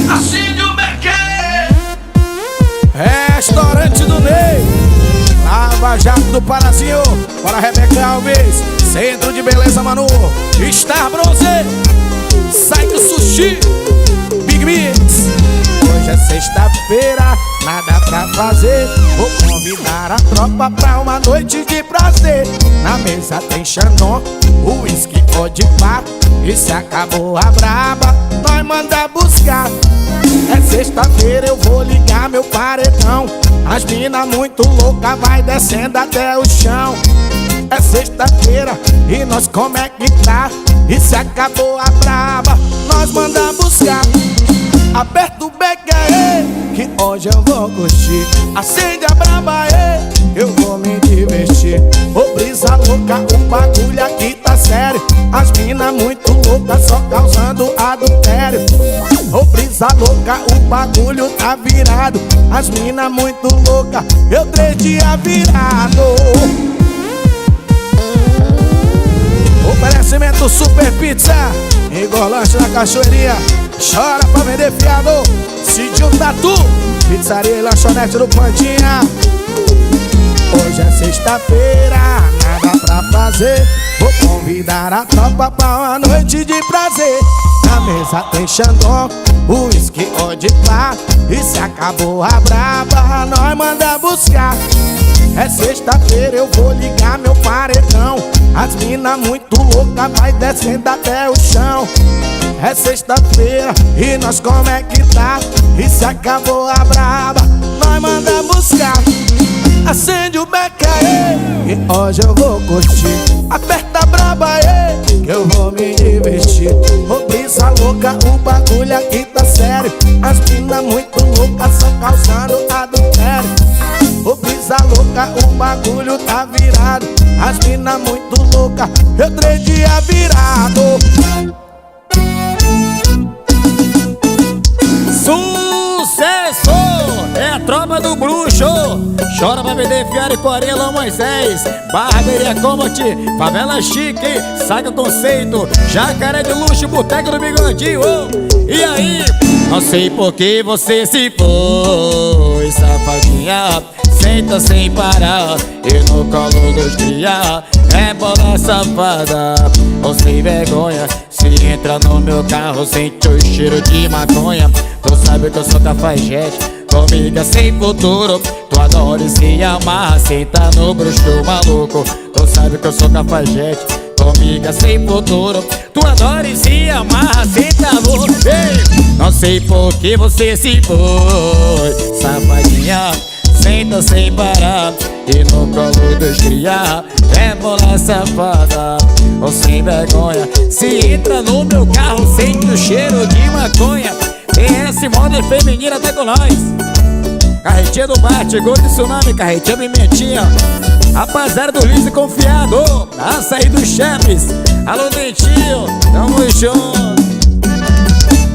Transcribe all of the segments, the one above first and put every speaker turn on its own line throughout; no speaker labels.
Acende o beque.
Restaurante do Ney, Lava Jato do Parazinho, para Rebeca Alves, Centro de Beleza Manu, Star Bronze, Psycho Sushi, Big Mix. Hoje é sexta-feira, nada pra fazer. Vou convidar a tropa pra uma noite de prazer. Na mesa tem Xandão, uísque ou de pá. E se acabou a braba, nós manda buscar. É sexta-feira, eu vou ligar meu paredão. As mina muito louca vai descendo até o chão. É sexta-feira e nós como é que tá? E se acabou a braba, nós manda buscar. Aperta o beck aí, que hoje eu vou curtir. Acende a braba aí, eu vou me divertir. Ô brisa louca, o bagulho aqui tá sério. As mina muito loucas só causando adultério. Ô brisa louca, o bagulho tá virado. As mina muito loucas, eu 3 dias virado. Oferecimento Super Pizza, Igor Lanche na Cachoeirinha. Chora pra vender fiado, Sítio Tatu, pizzaria e lanchonete do Pandinha. Hoje é sexta-feira, nada pra fazer. Vou convidar a tropa pra uma noite de prazer. Na mesa tem Xandão, uísque ou de pá. E se acabou a braba, nós manda buscar. É sexta-feira, eu vou ligar meu paredão. As mina muito louca vai descendo até o chão. É sexta-feira e nós como é que tá? E se acabou a braba, nós manda buscar. Acende o beck aí, e hoje eu vou curtir. Aperta a braba aí, que eu vou me divertir. Ô brisa louca, o bagulho aqui tá sério. As mina muito loucas só causando adultério. Ô brisa louca, o bagulho tá virado. As mina muito louca, eu 3 dias virado.
Sucesso! É a tropa do bruxo. Chora pra vender fiar e Corela Moisés, Barbearia Combat, Favela Chique, Saga Conceito, Jacaré de Luxo, Boteco do Bigodinho. E aí? Não sei por que você se foi, safadinha. Senta sem parar e no colo dos cria. É bola safada, ou sem vergonha. Se entra no meu carro, sente o cheiro de maconha. Tu sabe que eu sou cafajeste, comigo é sem futuro. Tu adora e se amarra, senta no bruxo maluco. Tu sabe que eu sou cafajeste, comigo é sem futuro. Tu adora e se amarra, senta no... Ei! Não sei por que você se foi, safadinha. Senta sem parar e no colo dos cria. É bola safada, ou sem vergonha. Se entra no meu carro, sente o cheiro de maconha. TS Moda Feminina tá com nós. Carretinha do Bate, Gol de Tsunami, Carretinha Pimentinha. Rapaziada do Liso Confiado, Açaí dos Chefes. Alô Dentinho, tamo junto.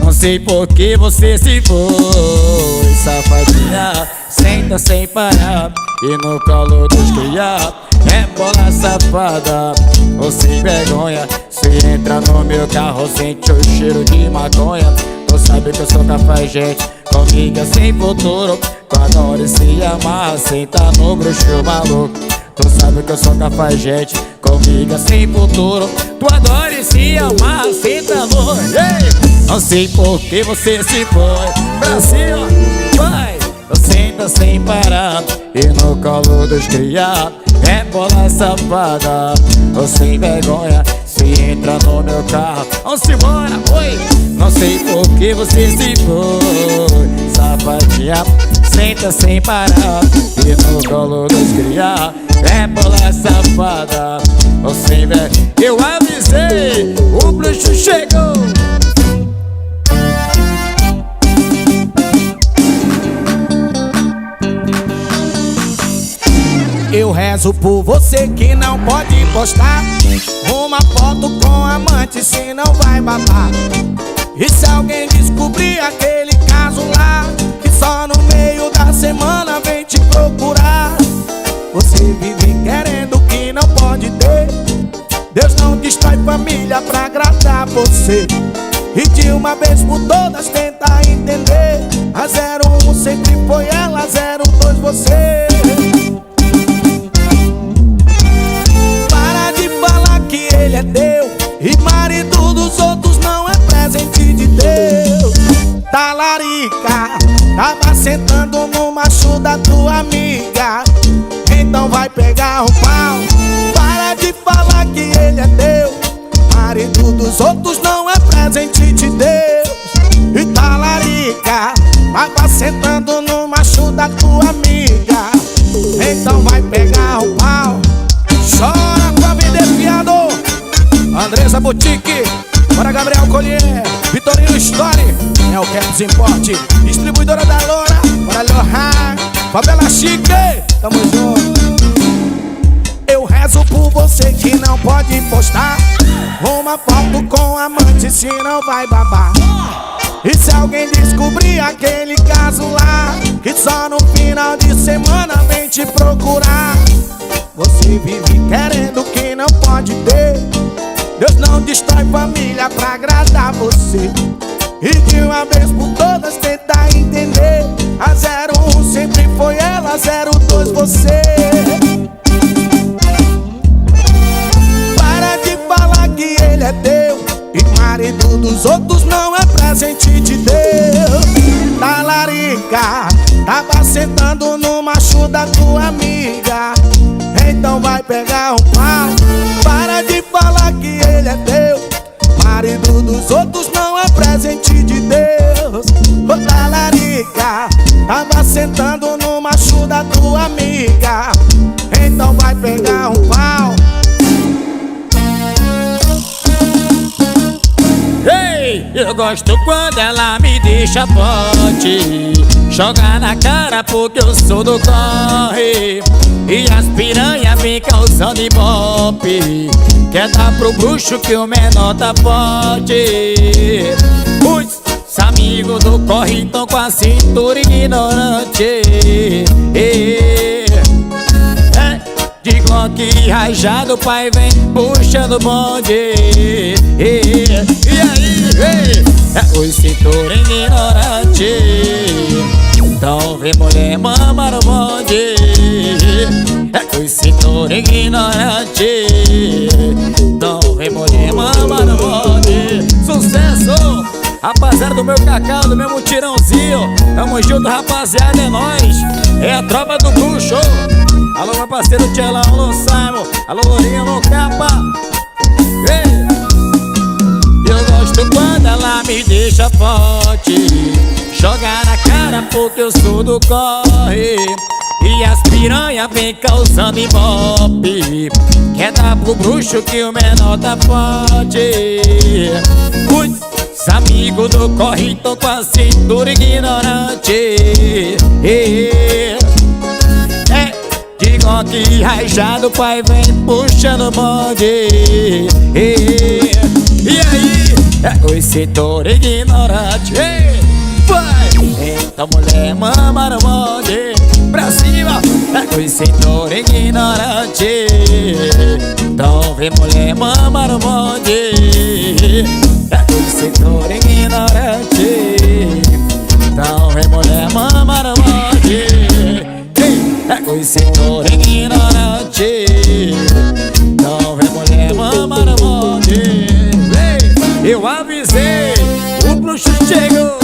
Não sei por que você se foi, safadinha. Senta sem parar e no colo dos cria. É bola safada, ou sem vergonha. Se entra no meu carro, sente o cheiro de maconha. Tu sabe que eu sou cafajeste, comigo é sem futuro. Tu adora e se amarra, senta no bruxo maluco. Tu sabe que eu sou cafajeste, comigo é sem futuro. Tu adora e se amarra, senta no... Ei! Não sei por que você se foi. Brasil, vai! Tu senta sem parar e no colo dos cria. É bola safada, ou sem vergonha. Se entra no meu carro, vamos embora, oi! Não sei por que você se foi, safadinha. Senta sem parar e no colo dos cria. É bola safada, ou sem vergonha. Eu avisei, o bruxo chegou.
Eu rezo por você que não pode postar uma foto com amante, senão vai babar. E se alguém descobrir aquele caso lá, que só no meio da semana vem te procurar. Você vive querendo o que não pode ter. Deus não destrói família pra agradar você. E de uma vez por todas tenta entender. A 01 sempre foi ela, 02 você. Para de falar que ele é teu e marido dos outros não é presente de Deus. Talarica, tava sentando no macho da tua amiga, então vai pegar o pau. Para de falar que ele é teu, marido dos outros não é presente de Deus. E talarica, tava sentando no macho da tua amiga, então vai pegar o pau. Chora pra vender fiado, Andressa Boutique, para Gabriel Collier, Vitorino Story, é o Campos Importe, distribuidora da Loura, para Lohan, Favela Chique, tamo junto. Eu rezo por você que não pode postar uma foto com amante, se não vai babar. E se alguém descobrir aquele caso lá, que só no final de semana vem te procurar, você vive querendo que não pode ter. Deus não destrói família pra agradar você. E de uma vez por todas tenta entender. A 01 sempre foi ela, 02 você. Para de falar que ele é teu e marido dos outros não é presente de Deus. Talarica, tava sentando no macho da tua amiga, então vai pegar um pau. Para de falar que ele é teu, marido dos outros não é presente de Deus. Ô talarica, tava sentando no macho da tua amiga, então vai pegar um pau.
Ei, eu gosto quando ela me deixa forte, joga na cara porque eu sou do corre. E as piranha vem causando ibope, quer dar pro bruxo que o menor tá forte. Os amigos do corre tão com a cintura ignorante. De Glock rajado, o pai vem puxando o bonde. E aí, os cintura ignorante, então vem mulher mama no bonde. Os cintura ignorante, então vem mulher mama no bonde. Sucesso! Rapaziada do meu cacau, do meu mutirãozinho, tamo junto, rapaziada, é nóis. É a tropa do bruxo. Alô, meu parceiro Tchelão, alô, Simon, alô, Lourinho, alô, Capa. Ei! Eu gosto quando ela me deixa forte, joga na cara porque eu sou do corre. E as piranha vem causando ibope, quer dar pro bruxo que o menor tá forte. Os amigos do corre tão com a cintura ignorante. De Glock rajado, o pai vem puxando o bonde. E aí, os cintura ignorante. Vai! Então mulher mama no bonde, pra cima, os cintura ignorante, então vem mulher mama no bonde. Os cintura ignorante, então vem mulher mama no bonde. Os cintura ignorante, então vem mulher mama no bonde. Eu avisei, o bruxo chegou,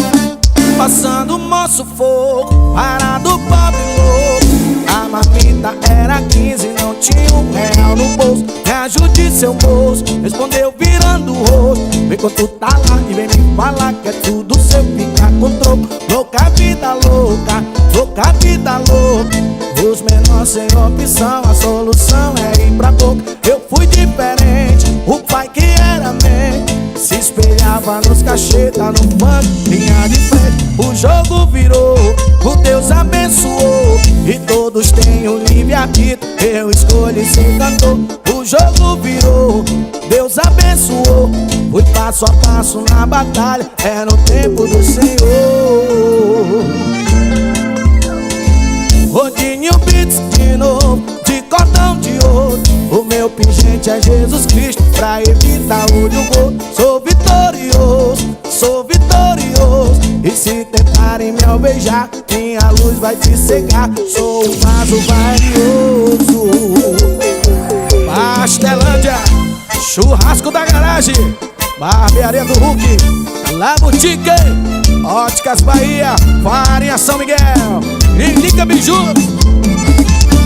passando moço fogo, parado pobre louco. A marmita era 15, não tinha R$1 no bolso. Me ajude seu moço, respondeu virando o rosto. Vem quando tu tá lá e vem me falar que é tudo seu, fica com troco. Louca vida louca, louca vida louca. Os menores sem opção, a solução é ir pra boca. Eu fui diferente, o pai que era man se espelhava nos cacheta, no funk, linha de frente. O jogo virou, o Deus abençoou, e todos têm o livre-arbítrio, eu escolhi ser cantor. O jogo virou, Deus abençoou, fui passo a passo na batalha, é no tempo do Senhor. Rodinho Beats de novo, de cordão de ouro. O meu pingente é Jesus Cristo, pra evitar olho gordo. Sou vitorioso,
ao beijar, minha luz vai te cegar. Sou um vaso valioso. Pastelândia, churrasco da garagem, barbearia do Hulk, La Boutique, Óticas Bahia, Farinha São Miguel, Indica Biju.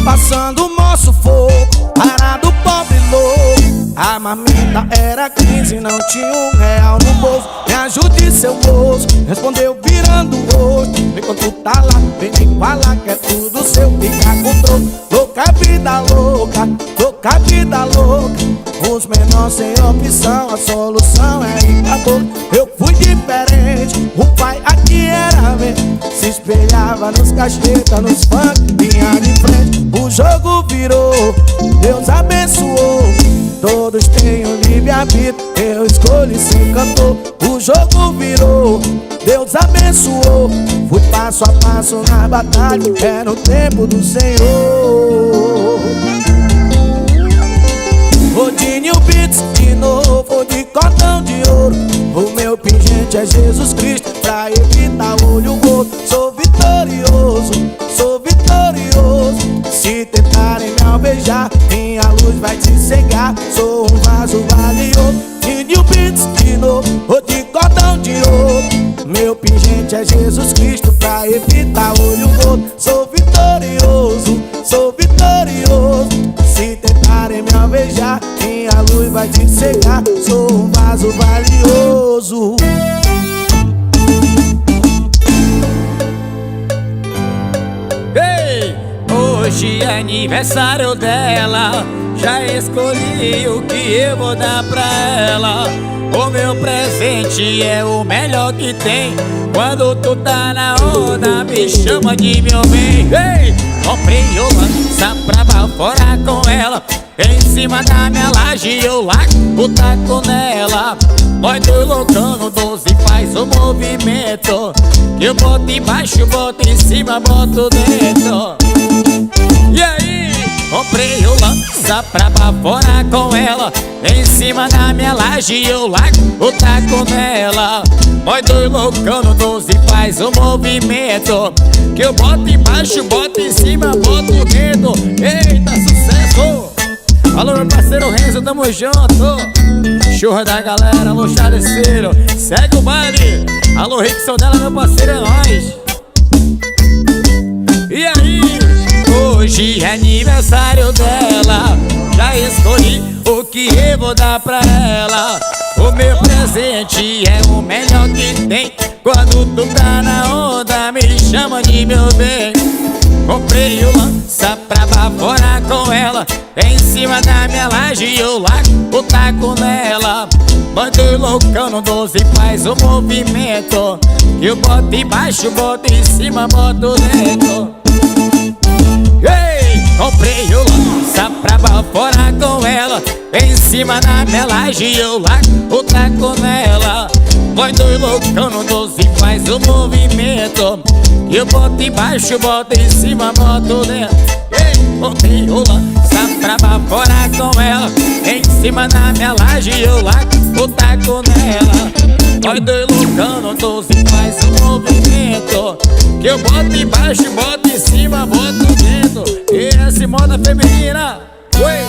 Passando o moço fogo, parado pobre louco. A marmita era 15, não tinha R$1 no bolso. Me ajude seu moço, respondeu virando o rosto. Vem quando tu tá lá, vem me falar que é tudo seu, fica com troco. Louca vida louca, louca vida louca. Os menores sem opção, a solução é ir pra boca. Eu fui diferente, o pai aqui era mesmo. Se espelhava nos cachetas, nos funk, vinha de frente. O jogo virou, Deus abençoou. Todos têm um livre-arbítrio, eu escolhi ser cantor. O jogo virou, Deus abençoou. Fui passo a passo na batalha, é no tempo do Senhor. Rodinho Beats de novo, de cordão de ouro. O meu pingente é Jesus Cristo, pra evitar olho gordo. Sou vitorioso, sou vitorioso. Se tentarem me alvejar, minha luz vai te cegar. Sou um vaso valioso. Rodinho Beats de novo, de cordão de ouro. Meu pingente é Jesus Cristo, pra evitar olho gordo. Sou vitorioso, sou vitorioso. Se tentarem me alvejar, minha luz vai te cegar. Sou um vaso valioso.
Ei, hoje é aniversário dela. Já escolhi o que eu vou dar pra ela. O meu presente é o melhor que tem. Quando tu tá na onda, me chama de meu bem. Ei, comprei o lança pra baforar com ela. Em cima da minha laje eu largo o taco nela. Nós dois loucando 12 faz o movimento. Eu boto embaixo, boto em cima, boto dentro. E aí, comprei o lança pra baforar com ela. Em cima da minha laje eu largo o taco nela. Nós dois loucando 12 faz o movimento. Que eu boto embaixo, boto em cima, boto dentro. Eita, sucesso! Alô, meu parceiro Renzo, tamo junto. Churra da galera, alô, Chareceiro, segue o baile. Alô, Rickson dela, meu parceiro, é nóis. E aí, hoje é aniversário dela. Já escolhi o que eu vou dar pra ela. O meu presente é o melhor que tem. Quando tu tá na onda, me chama de meu bem. Comprei o lança pra baforar com ela. Em cima da minha laje eu largo o taco nela. Bando loucão no 12 faz o movimento. Eu boto embaixo, boto em cima, boto dentro. Ei, comprei o lança pra baforar com ela. Em cima da minha laje eu largo o taco nela. Nós dois loucão no 12 faz o movimento. Eu boto embaixo, boto em cima, boto dentro. Ei, comprei o lança pra baforar com ela. Em cima da minha laje eu largo o taco nela. Nós dois loucão no 12 faz o movimento. Que eu boto embaixo, boto em cima, boto dentro. E essa moda feminina, oi.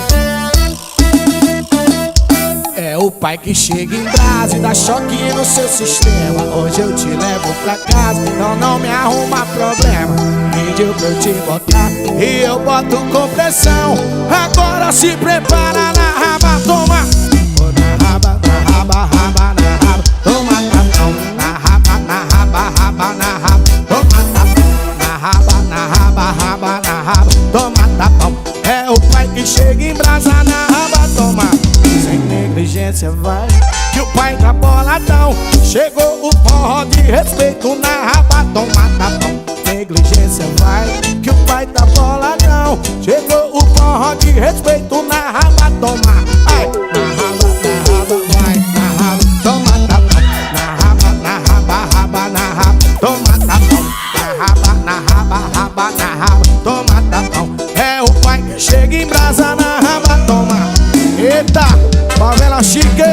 É o pai que chega em brasa e dá choque no seu sistema. Hoje eu te levo pra casa, então não me arruma problema. Pediu pra eu te botar e eu boto com pressão. Agora se prepara na raba, toma. Na raba, na raba, raba, na raba. Toma tapão, na raba, na raba, raba, na raba. Toma tapão, na raba, na raba, raba, na raba. Toma tapão. É o pai que chega em brasa na raba, toma. Sem negligência vai, que o pai tá boladão. Chegou o forró de respeito na raba, toma tapão. Negligência vai, que o pai tá boladão. Chegou o forró de respeito na raba, toma. Ai, na raba, vai, na raba, toma tapão. Na raba, raba, na raba, toma tapão. Na raba, toma tapão. É o pai que chega em brasa na raba, toma. Eita, favela chique.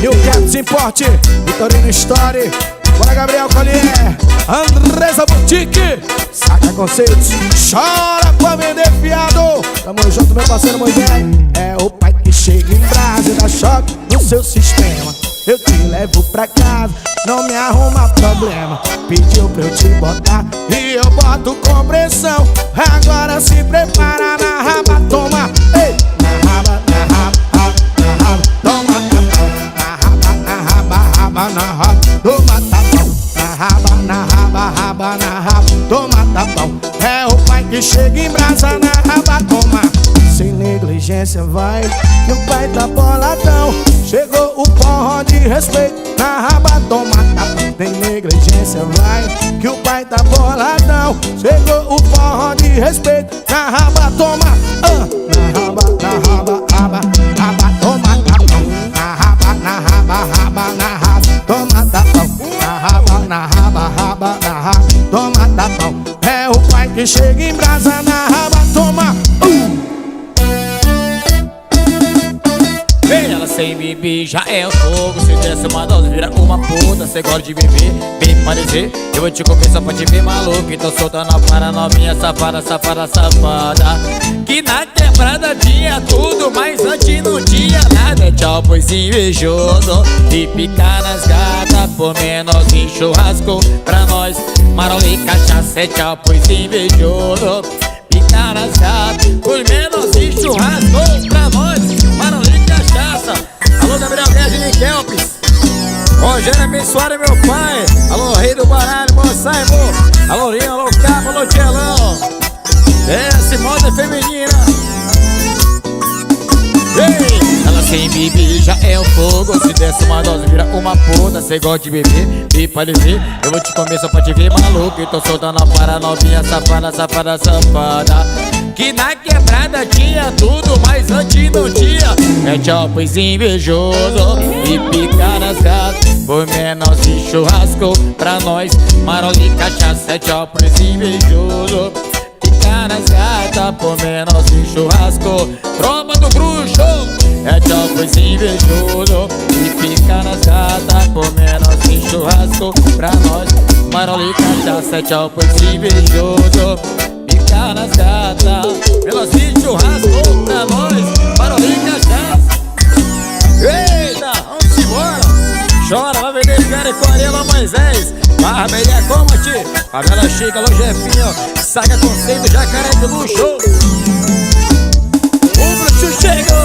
E o Caps Import, Vitorino Story, Bora, Gabriel Collier, Andresa Boutique, Saca Conceitos, chora pra vender fiado. Tamo junto, meu parceiro Moisés. É o pai que chega em brasa e dá choque no seu sistema. Eu te levo pra casa, não me arruma problema. Pediu pra eu te botar e eu boto com pressão. Agora se prepara na raba, toma. Ei, na raba, na raba, na raba, toma tapão. Na raba, na raba, raba, na raba, toma tapão. Na raba, na raba, raba, na raba, toma tapão. É o pai que chega em brasa na raba, toma. Sem negligência vai, que o pai tá boladão. Chegou o forró de respeito, na raba toma tapão. Sem negligência vai, que o pai tá boladão. Chegou o forró de respeito, na raba toma. Na raba, na raba, raba, raba, toma tapão. Na raba, na raba, raba, na raba, toma tapão. Na raba, na raba, raba, na raba, toma tapão. É o pai que chega em brasa, na raba toma.
Ela sem beber já é o fogo. Se desce uma dose vira uma puta. Cê gosta de beber, bem parecer. Eu vou te comer só pra te ver maluco. Então solta na para novinha, safada, safada, safada. Que na quebrada tinha tudo, mas antes não tinha nada. Tchau, pois invejoso. E picar nas gatas por menos em churrasco. Pra nós, marola e cachaça é tchau, pois invejoso. Picar nas gatas por menos em churrasco. Pra nós, marola e cachaça. Alô, Gabriel Guedes de Kelpis, Rogério abençoado, meu pai. Alô, rei do baralho, Moçaimo. Alô, Rinho, alô, Cabo, alô, Tchelão. Essa moda é feminina. Ei, ela sem beber já é o fogo. Se desce uma dose vira uma puta. Cê gosta de beber, e pra ver. Eu vou te comer só pra te ver maluco. Então soltando a para novinha, safada, safada, safada. Que na quebrada tinha tudo, mas antes não tinha. É tchau, pois invejoso. E picar nas gatas por menos de churrasco. Pra nós, marola e cachaça é tchau, pois invejoso. Picar nas gatas por menos de churrasco. Tropa do bruxo é tchau, pois invejoso. E picar nas gatas por menos de churrasco. Pra nós, marola e cachaça é tchau, pois invejoso. Picar nas gatas, melosinho de churrasco. Pra nós, marola e cachaça. Eita, vamos embora. Chora, vai vender cara e Corela Moisés. Barbearia Comate, Favela Chica, alô Jefinho. Saca Conceito, Jacaré de Luxo. O bruxo chegou.